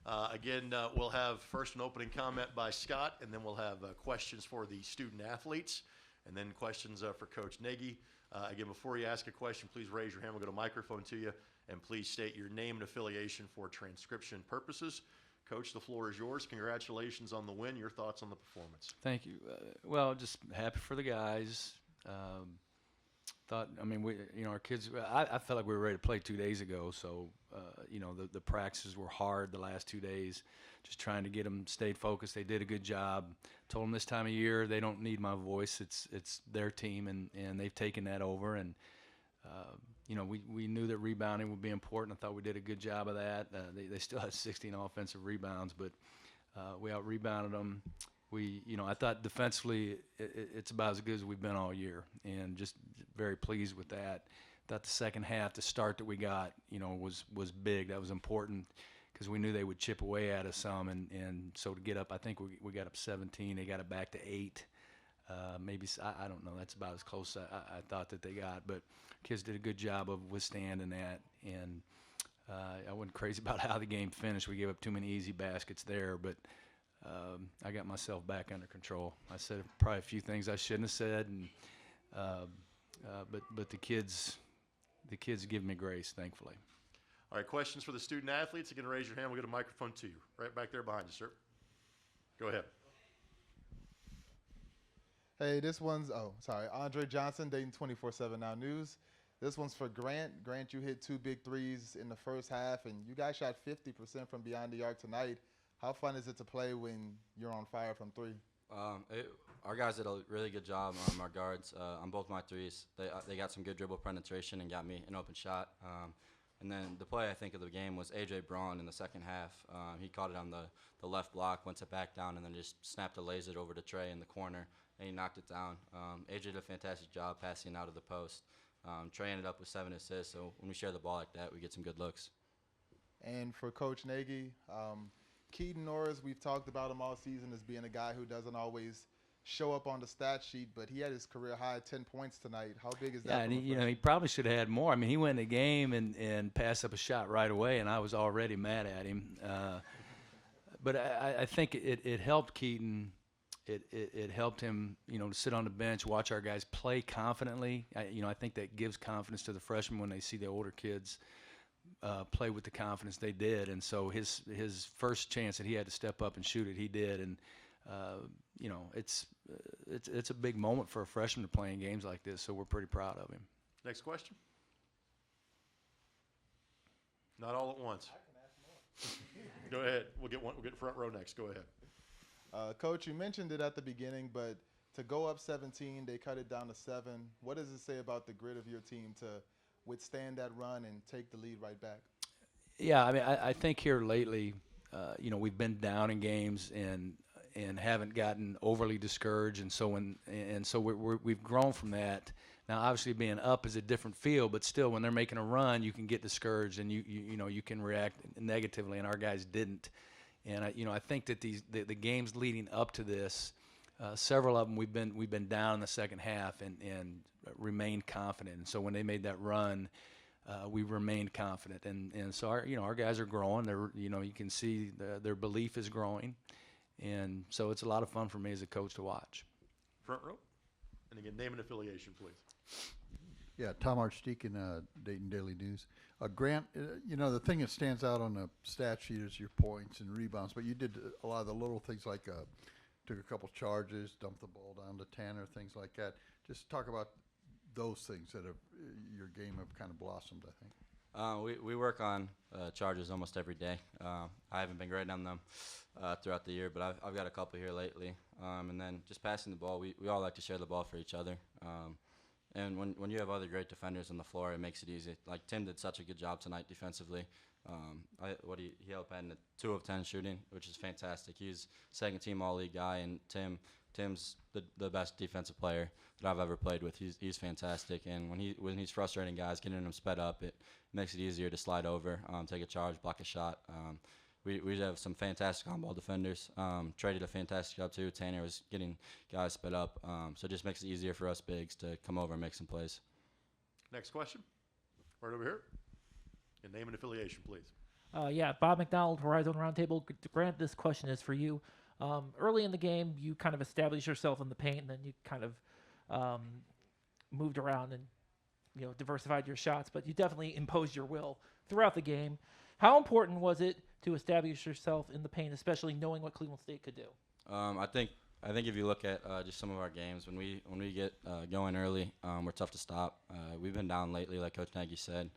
Again, we'll have first an opening comment by Scott, and then we'll have questions for the student athletes, and then questions for Coach Nagy. Again, before you ask a question, please raise your hand. We'll get a microphone to you, and please state your name and affiliation for transcription purposes. Coach, the floor is yours. Congratulations on the win. Your thoughts on the performance? Thank you. Well, just happy for the guys. Our kids, I felt like we were ready to play 2 days ago. So, the practices were hard the last 2 days, just trying to get them stayed focused. They did a good job. Told them this time of year they don't need my voice. It's their team, and they've taken that over. And, we knew that rebounding would be important. I thought we did a good job of that. They still had 16 offensive rebounds, but we out-rebounded them. I thought defensively it's about as good as we've been all year, and just very pleased with that. Thought the second half, the start that we got, was big. That was important because we knew they would chip away at us some, and so to get up, I think we got up 17. They got it back to 8. Maybe, I don't know. That's about as close I thought that they got, but kids did a good job of withstanding that, and I wasn't crazy about how the game finished. We gave up too many easy baskets there, but I got myself back under control. I said probably a few things I shouldn't have said, and but the kids give me grace, thankfully. All right, questions for the student athletes. Again, raise your hand. We'll get a microphone to you. Right back there behind you, sir. Go ahead. Hey, this one's, Andre Johnson, Dayton 24/7 Now News. This one's for Grant. Grant, you hit 2 big threes in the first half, and you guys shot 50% from beyond the arc tonight. How fun is it to play when you're on fire from 3? Our guys did a really good job on our guards on both my threes. They got some good dribble penetration and got me an open shot. And then the play I think of the game was A.J. Braun in the second half. He caught it on the left block, went it back down, and then just snapped a laser over to Trey in the corner, and he knocked it down. A.J. did a fantastic job passing out of the post. Trey ended up with 7 assists, so when we share the ball like that, we get some good looks. And for Coach Nagy, Keaton Norris, we've talked about him all season as being a guy who doesn't always show up on the stat sheet, but he had his career high 10 points tonight. How big is that? Yeah, and he probably should have had more. I mean, he went in the game and passed up a shot right away, and I was already mad at him. But I think it helped Keaton. It helped him, to sit on the bench, watch our guys play confidently. I think that gives confidence to the freshmen when they see the older kids play with the confidence they did, and so his first chance that he had to step up and shoot it, he did, and it's a big moment for a freshman to play in games like this, so we're pretty proud of him. Next question. Not all at once. I can ask more. Go ahead. We'll get front row next. Go ahead. Coach, you mentioned it at the beginning, but to go up 17, they cut it down to 7. What does it say about the grit of your team to withstand that run and take the lead right back? Yeah, I mean, I think here lately, we've been down in games and haven't gotten overly discouraged, and so we've grown from that. Now, obviously, being up is a different feel, but still, when they're making a run, you can get discouraged and you can react negatively, and our guys didn't. And I think that the games leading up to this, several of them we've been down in the second half and remained confident. And so when they made that run, we remained confident. And so our guys are growing. You can see their belief is growing, and so it's a lot of fun for me as a coach to watch. Front row, and again, name and affiliation, please. Yeah, Tom Archdeacon, Dayton Daily News. Grant, the thing that stands out on the stat sheet is your points and rebounds, but you did a lot of the little things like took a couple charges, dumped the ball down to Tanner, things like that. Just talk about those things that your game have kind of blossomed, I think. We work on charges almost every day. I haven't been great on them throughout the year, but I've got a couple here lately. And then just passing the ball, we all like to share the ball for each other. And when you have other great defenders on the floor, it makes it easy. Like Tim did such a good job tonight defensively. He helped in 2 of 10 shooting, which is fantastic. He's second team all-league guy, and Tim's the best defensive player that I've ever played with. He's fantastic, and when he's frustrating guys, getting them sped up, it makes it easier to slide over, take a charge, block a shot. We have some fantastic on-ball defenders. Trey did a fantastic job too. Tanner was getting guys sped up, so it just makes it easier for us bigs to come over and make some plays. Next question. Right over here. And name and affiliation, please. Yeah, Bob McDonald, Horizon Roundtable. Grant, this question is for you. Early in the game, you kind of established yourself in the paint, and then you kind of moved around and diversified your shots, but you definitely imposed your will throughout the game. How important was it to establish yourself in the paint, especially knowing what Cleveland State could do? I think if you look at just some of our games, when we get going early, we're tough to stop. We've been down lately, like Coach Nagy said.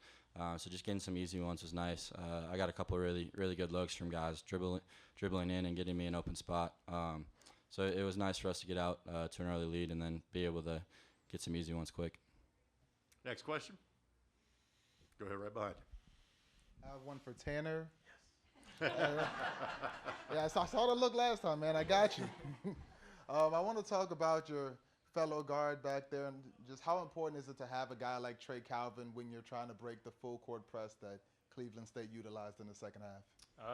So just getting some easy ones was nice. I got a couple of really good looks from guys dribbling in and getting me an open spot. So it was nice for us to get out to an early lead and then be able to get some easy ones quick. Next question. Go ahead, right behind I have one for Tanner. Yes. Yeah, I saw the look last time, man. I got you. I want to talk about your fellow guard back there and just how important is it to have a guy like Trey Calvin when you're trying to break the full court press that Cleveland State utilized in the second half?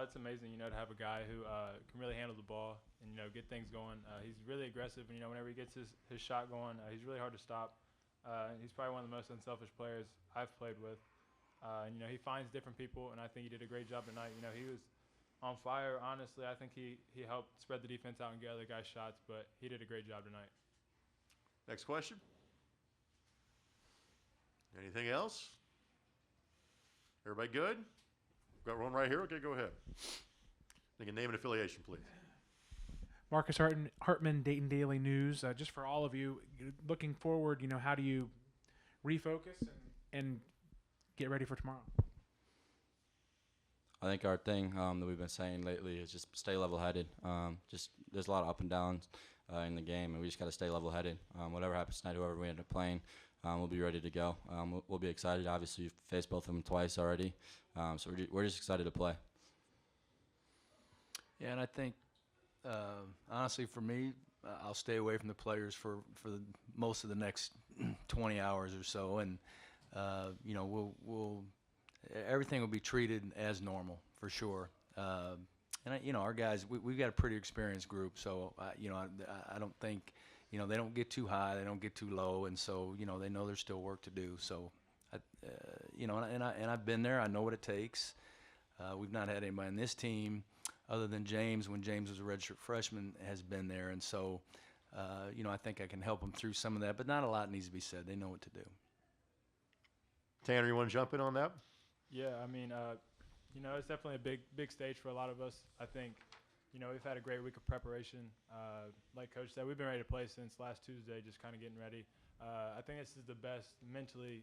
It's amazing, to have a guy who can really handle the ball and, get things going. He's really aggressive, and, whenever he gets his shot going, he's really hard to stop. He's probably one of the most unselfish players I've played with. And, he finds different people, and I think he did a great job tonight. He was on fire, honestly. I think he helped spread the defense out and get other guys' shots, but he did a great job tonight. Next question. Anything else? Everybody good? Got one right here? Okay, go ahead. Think a name and affiliation, please. Marcus Hartman, Dayton Daily News. Just for all of you, looking forward, how do you refocus and get ready for tomorrow? I think our thing that we've been saying lately is just stay level-headed. Just there's a lot of up and downs in the game, and we just got to stay level-headed. Whatever happens tonight, whoever we end up playing, we'll be ready to go. We'll be excited. Obviously, we've faced both of them twice already, so we're just excited to play. Yeah, and I think, honestly, for me, I'll stay away from the players for most of the next 20 hours or so, and we'll everything will be treated as normal for sure. And our guys, we've got a pretty experienced group, so I don't think they don't get too high, they don't get too low, and so they know there's still work to do. So, I've been there. I know what it takes. We've not had anybody on this team other than James, when James was a redshirt freshman, has been there, and so I think I can help them through some of that, but not a lot needs to be said. They know what to do. Tanner, you want to jump in on that? Yeah, I mean, it's definitely a big stage for a lot of us. I think, we've had a great week of preparation. Like Coach said, we've been ready to play since last Tuesday, just kind of getting ready. I think this is the best mentally,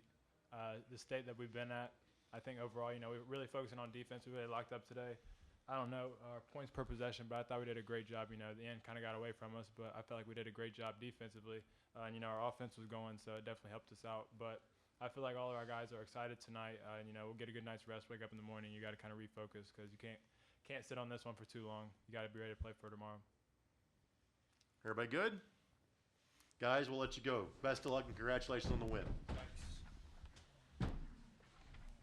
the state that we've been at. I think overall, we're really focusing on defense. We really locked up today. I don't know our points per possession, but I thought we did a great job. The end kind of got away from us, but I felt like we did a great job defensively. And, our offense was going, so it definitely helped us out. But I feel like all of our guys are excited tonight. We'll get a good night's rest, wake up in the morning. You got to kind of refocus because you can't sit on this one for too long. You got to be ready to play for tomorrow. Everybody good? Guys, we'll let you go. Best of luck and congratulations on the win.